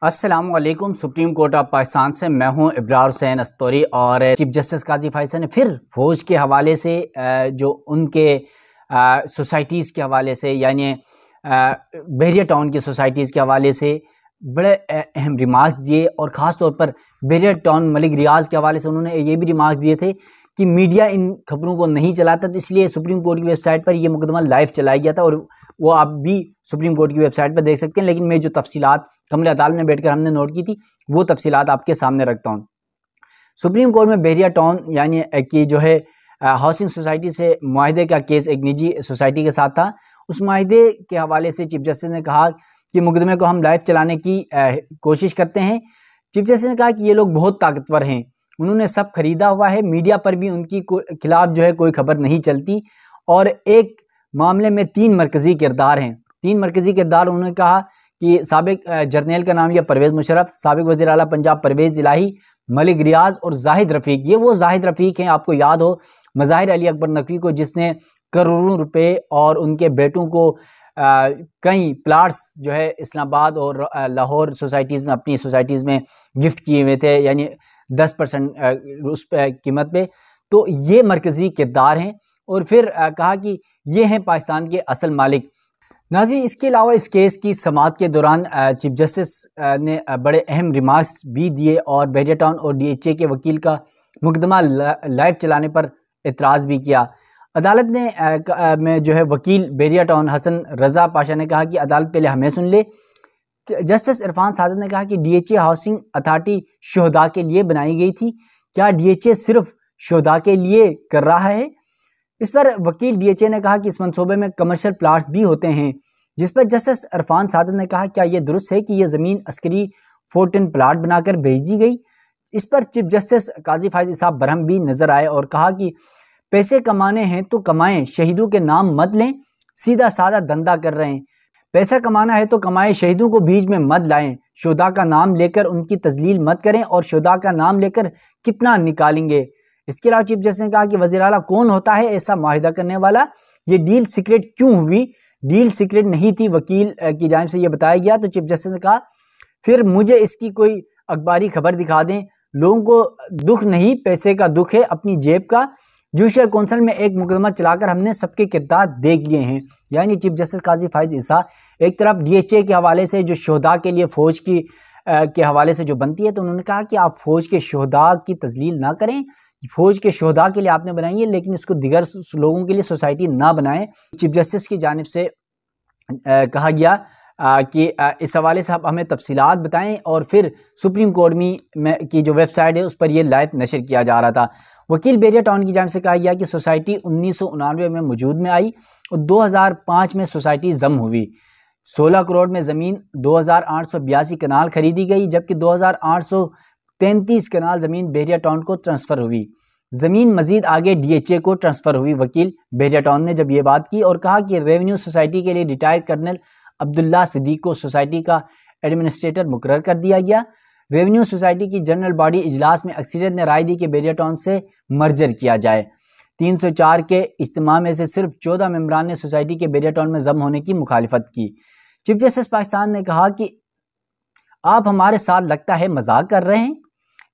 अस्सलामुअलैकुम। Supreme court of Pakistan से मैं हूं इब्रार हुसैन अस्तौरी और चीफ जस्टिस काजी फैसल ने फिर फौज के हवाले से जो उनके सोसाइटीज़ के हवाले से यानी बहरिया टाउन की सोसाइटीज़ के हवाले से बड़े अहम रिमार्क्स दिए और ख़ास तौर पर बहरिया टाउन मलिक रियाज के हवाले से उन्होंने ये भी रिमार्क्स दिए थे कि मीडिया इन खबरों को नहीं चलाता, तो इसलिए सुप्रीम कोर्ट की वेबसाइट पर यह मुकदमा लाइव चलाया गया था और वो आप भी सुप्रीम कोर्ट की वेबसाइट पर देख सकते हैं। लेकिन मैं जो तफसीलात कमरे अदालत में बैठकर हमने नोट की थी वो तफसीलात आपके सामने रखता हूँ। सुप्रीम कोर्ट में बहरिया टाउन यानी कि जो है हाउसिंग सोसाइटी से मुआहदे का केस एक निजी सोसाइटी के साथ था। उस मुआहदे के हवाले से चीफ जस्टिस ने कहा कि मुकदमे को हम लाइव चलाने की कोशिश करते हैं। चीफ जस्टिस ने कहा कि ये लोग बहुत ताकतवर हैं, उन्होंने सब खरीदा हुआ है, मीडिया पर भी उनकी खिलाफ जो है कोई खबर नहीं चलती और एक मामले में 3 मरकज़ी किरदार हैं। 3 मरकज़ी किरदार उन्होंने कहा कि साबिक जर्नैल का नाम यह परवेज़ मुशर्रफ, साबिक वज़ीर आला पंजाब परवेज़ इलाही, मलिक रियाज और जाहिद रफ़ीक। ये वो जाहिद रफ़ीक हैं, आपको याद हो मज़ाहिर अली अकबर नकवी को जिसने करोड़ों रुपए और उनके बेटों को कई प्लाट्स जो है इस्लामाबाद और लाहौर सोसाइटीज़ में अपनी सोसाइटीज़ में गिफ्ट किए हुए थे, यानी 10% उस कीमत पे। तो ये मरकज़ी किरदार हैं और फिर कहा कि ये हैं पाकिस्तान के असल मालिक। नाज़रीन, इसके अलावा इस केस की समाअत के दौरान चीफ जस्टिस ने बड़े अहम रिमार्क्स भी दिए और बहरिया टाउन और DHA के वकील का मुकदमा लाइव चलाने पर एतराज़ भी किया। अदालत ने में जो है वकील बहरिया टाउन हसन रज़ा पाशा ने कहा कि अदालत पहले हमें सुन ले। जस्टिस इरफान सादत ने कहा कि DHA हाउसिंग अथॉरिटी शुहदा के लिए बनाई गई थी, क्या DHA सिर्फ शुहदा के लिए कर रहा है? इस पर वकील DHA ने कहा कि इस मंसूबे में कमर्शियल प्लाट्स भी होते हैं, जिस पर जस्टिस इरफान सादत ने कहा क्या यह दुरुस्त है कि यह ज़मीन अस्करी 14 प्लाट बनाकर भेज दी गई? इस पर चीफ जस्टिस काजी फैसल साहब बरहम भी नजर आए और कहा कि पैसे कमाने हैं तो कमाएं, शहीदों के नाम मत लें, सीधा साधा धंधा कर रहे हैं। पैसा कमाना है तो कमाएं, शहीदों को बीच में मत लाएं, शुहदा का नाम लेकर उनकी तजलील मत करें और शुहदा का नाम लेकर कितना निकालेंगे। इसके अलावा चीफ जस्टिस ने कहा कि वज़ीर आला कौन होता है ऐसा मुआहिदा करने वाला, ये डील सीक्रेट क्यों हुई? डील सीक्रेट नहीं थी, वकील की जानिब से यह बताया गया। तो चीफ जस्टिस ने कहा फिर मुझे इसकी कोई अखबारी खबर दिखा दें, लोगों को दुख नहीं पैसे का दुख है, अपनी जेब का। जुडिशल काउंसिल में एक मुकदमा चलाकर हमने सबके किरदार देख लिए हैं। यानी चीफ जस्टिस काजी फैसल साहब एक तरफ DHA के हवाले से जो शोहदा के लिए फ़ौज की के हवाले से जो बनती है, तो उन्होंने कहा कि आप फ़ौज के शोहदा की तजलील ना करें, फ़ौज के शोहदा के लिए आपने बनाई है लेकिन इसको दिगर लोगों के लिए सोसाइटी ना बनाएं। चीफ जस्टिस की जानिब से कहा गया कि इस हवाले से आप हमें तफसीलात बताएं और फिर सुप्रीम कोर्ट में की जो वेबसाइट है उस पर यह लाइव नशर किया जा रहा था। वकील बहरिया टाउन की जानिब से कहा गया कि सोसाइटी 1999 में वजूद में आई और 2005 में सोसाइटी जम हुई। 16 करोड़ में ज़मीन 2882 कनाल खरीदी गई, जबकि 2833 कनाल ज़मीन बहरिया टाउन को ट्रांसफ़र हुई। ज़मीन मज़ीद आगे DHA को ट्रांसफ़र हुई। वकील बहरिया टाउन ने जब ये बात की और कहा कि रेवेन्यू सोसाइटी के लिए रिटायर्ड कर्नल अब्दुल्ला सिद्दीक को सोसाइटी का एडमिनिस्ट्रेटर मुकर्रर कर दिया गया। रेवेन्यू सोसाइटी की जनरल बॉडी इजलास में अक्सरियत ने राय दी कि बहरिया टाउन से मर्जर किया जाए। 304 के इज्तिमा में से सिर्फ 14 मेंबरान ने सोसाइटी के बहरिया टाउन में जम होने की मुखालिफत की। चीफ जस्टिस पाकिस्तान ने कहा कि आप हमारे साथ लगता है मजाक कर रहे हैं।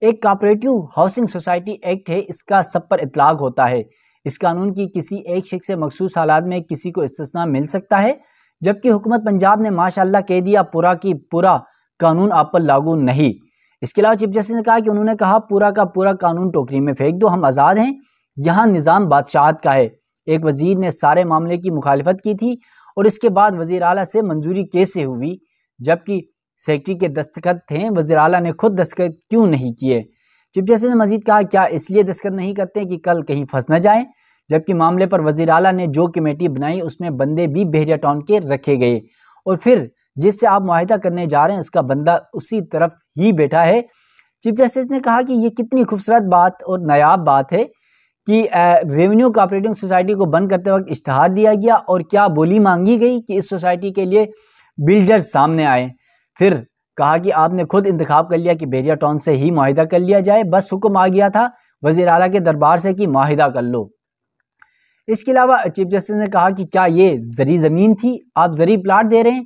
एक कोऑपरेटिव हाउसिंग सोसाइटी एक्ट है, इसका सब पर इतलाक होता है। इस कानून की किसी एक शख्स से मखसूस हालात में किसी को इस्तिस्ना मिल सकता है, जबकि हुकूमत पंजाब ने माशाअल्लाह कह दिया पूरा की पूरा कानून आप पर लागू नहीं। इसके अलावा चीफ जस्टिस ने कहा कि उन्होंने कहा पूरा का पूरा कानून टोकरी में फेंक दो, हम आज़ाद हैं, यहाँ निज़ाम बादशाहत का है। एक वजीर ने सारे मामले की मुखालिफत की थी और इसके बाद वजीर आला से मंजूरी कैसे हुई, जबकि सेक्रेटरी के दस्तखत थे, वजीर आला ने खुद दस्तखत क्यों नहीं किए? चीफ जस्टिस ने मजीद कहा क्या इसलिए दस्तखत नहीं करते कि कल कहीं फंस न जाएं, जबकि मामले पर वजीर आला ने जो कमेटी बनाई उसमें बंदे भी बहरिया टाउन के रखे गए और फिर जिससे आप मुआहिदा करने जा रहे हैं उसका बंदा उसी तरफ ही बैठा है। चीफ जस्टिस ने कहा कि ये कितनी खूबसूरत बात और नायाब बात है कि रेवेन्यू कोऑपरेटिव सोसाइटी को बंद करते वक्त इश्तहार दिया गया और क्या बोली मांगी गई कि इस सोसाइटी के लिए बिल्डर्स सामने आए। फिर कहा कि आपने खुद इंतखाब कर लिया कि बहरिया टाउन से ही मुआहिदा कर लिया जाए, बस हुक्म आ गया था वजीर आला के दरबार से कि मुआहिदा कर लो। इसके अलावा चीफ जस्टिस ने कहा कि क्या ये जरी ज़मीन थी, आप जरी प्लाट दे रहे हैं,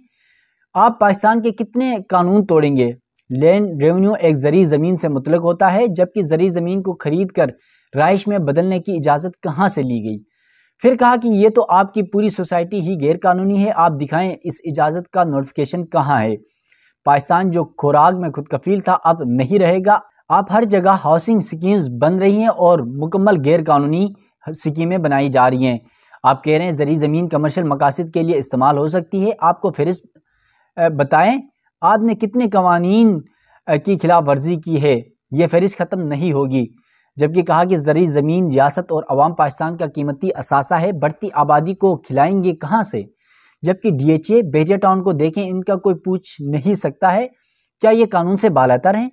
आप पाकिस्तान के कितने कानून तोड़ेंगे? लैंड रेवेन्यू एक ज़री ज़मीन से मुतल्लिक होता है, जबकि ज़री ज़मीन को खरीद कर राइश में बदलने की इजाज़त कहाँ से ली गई। फिर कहा कि ये तो आपकी पूरी सोसाइटी ही गैर कानूनी है, आप दिखाएं इस इजाज़त का नोटिफिकेशन कहाँ है। पाकिस्तान जो खुराक में खुद कफील था अब नहीं रहेगा। आप हर जगह हाउसिंग स्कीम्स बन रही हैं और मुकम्मल गैर कानूनी स्कीमें बनाई जा रही हैं। आप कह रहे हैं ज़री ज़मीन कमर्शियल मकासद के लिए इस्तेमाल हो सकती है। आपको फहरिस्त बताएं आपने कितने कवानीन की खिलाफ वर्जी की है, ये फहरिस्त ख़त्म नहीं होगी। जबकि कहा कि ज़री ज़मीन रियासत और अवाम पाकिस्तान का कीमती असासा है, बढ़ती आबादी को खिलाएंगे कहाँ से। जबकि DHA बहरिया टाउन को देखें, इनका कोई पूछ नहीं सकता है, क्या ये कानून से बालातर हैं।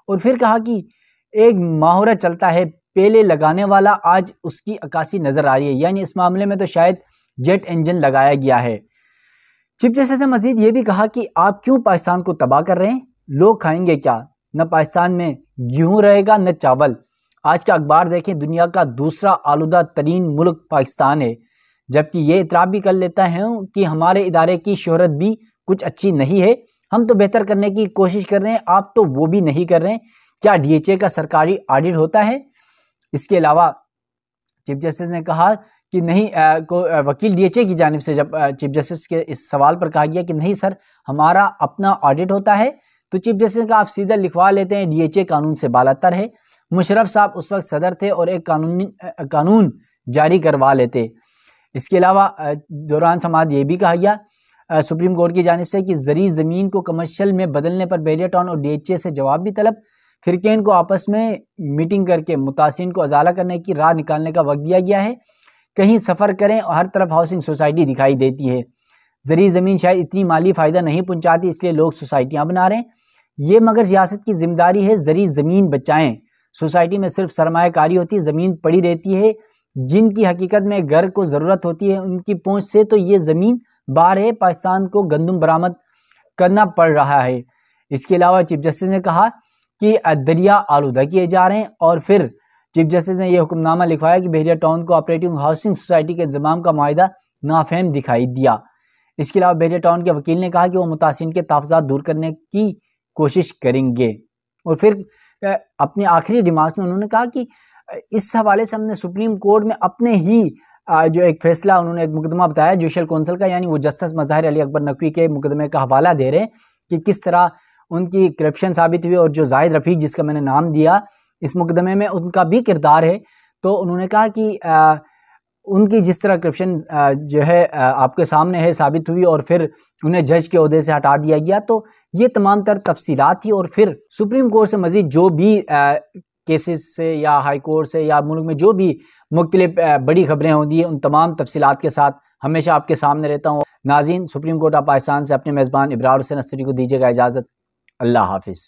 और फिर कहा कि एक माहौरा चलता है, पेले लगाने वाला आज उसकी अक्कासी नज़र आ रही है, यानी इस मामले में तो शायद जेट इंजन लगाया गया है। चीफ जस्टिस ने मजीद ये भी कहा कि आप क्यों पाकिस्तान को तबाह कर रहे हैं, लोग खाएंगे क्या, न पाकिस्तान में गेहूँ रहेगा न चावल। आज का अखबार देखें, दुनिया का दूसरा आलूदा तरीन मुल्क पाकिस्तान है, जबकि ये इतराफ़ भी कर लेता है कि हमारे इदारे की शोहरत भी कुछ अच्छी नहीं है, हम तो बेहतर करने की कोशिश कर रहे हैं, आप तो वो भी नहीं कर रहे हैं। क्या DHA का सरकारी ऑडिट होता है। इसके अलावा चीफ जस्टिस ने कहा कि नहीं वकील DHA की जानिब से जब चीफ जस्टिस के इस सवाल पर कहा गया कि नहीं सर हमारा अपना ऑडिट होता है, तो चीफ जस्टिस ने कहा आप सीधा लिखवा लेते हैं DHA कानून से बालातर है। मुशर्रफ साहब उस वक्त सदर थे और एक कानून जारी करवा लेते। इसके अलावा दौरान समाअत ये भी कहा गया सुप्रीम कोर्ट की जानिब से कि ज़री ज़मीन को कमर्शियल में बदलने पर बहरिया टाउन और DHA से जवाब भी तलब। फिरकैन को आपस में मीटिंग करके मुतासिरीन को अजाला करने की राह निकालने का वक्त दिया गया है। कहीं सफ़र करें और हर तरफ हाउसिंग सोसाइटी दिखाई देती है। ज़री ज़मीन शायद इतनी माली फ़ायदा नहीं पहुंचाती, इसलिए लोग सोसाइटियाँ बना रहे हैं। ये मगर रियासत की जिम्मेदारी है, ज़री ज़मीन बचाएं। सोसाइटी में सिर्फ सरमायाकारी होती है, ज़मीन पड़ी रहती है। जिनकी हकीकत में घर को ज़रूरत होती है उनकी पहुँच से तो ये ज़मीन बाहर है। पाकिस्तान को गंदम बरामद करना पड़ रहा है। इसके अलावा चीफ जस्टिस ने कहा कि दरिया आलूदा किए जा रहे हैं। और फिर चीफ जस्टिस ने यह हुक्मनामा लिखवाया कि बहरिया टाउन को ऑपरेटिंग हाउसिंग सोसाइटी के इंतजाम का माहिदा नाफहम दिखाई दिया। इसके अलावा बहरिया टाउन के वकील ने कहा कि वो मुतासिरीन के तहफ़्फ़ुज़ात दूर करने की कोशिश करेंगे। और फिर अपने आखिरी रिमार्क्स में उन्होंने कहा कि इस हवाले से हमने सुप्रीम कोर्ट में अपने ही जो एक फैसला उन्होंने एक मुकदमा बताया जुडिशल कौंसिल का, यानी वो जस्टिस मज़ाहिर अली अकबर नकवी के मुकदमे का हवाला दे रहे हैं कि किस तरह उनकी करप्शन साबित हुई। और जो जाहिद रफ़ीक जिसका मैंने नाम दिया इस मुकदमे में उनका भी किरदार है। तो उन्होंने कहा कि उनकी जिस तरह करप्शन जो है आपके सामने है साबित हुई और फिर उन्हें जज के ओहदे से हटा दिया गया। तो ये तमाम तर तफसीलात थी। और फिर सुप्रीम कोर्ट से मज़ीद जो भी केसेस से या हाई कोर्ट से या मुल्क में जो भी मुख्तलिफ बड़ी खबरें होती हैं उन तमाम तफसीलात के साथ हमेशा आपके सामने रहता हूँ। नाज़रीन, सुप्रीम कोर्ट ऑफ पाकिस्तान से अपने मेज़बान इब्रार हुसैन अस्तरी को दीजिएगा इजाज़त। अल्लाह हाफिज़।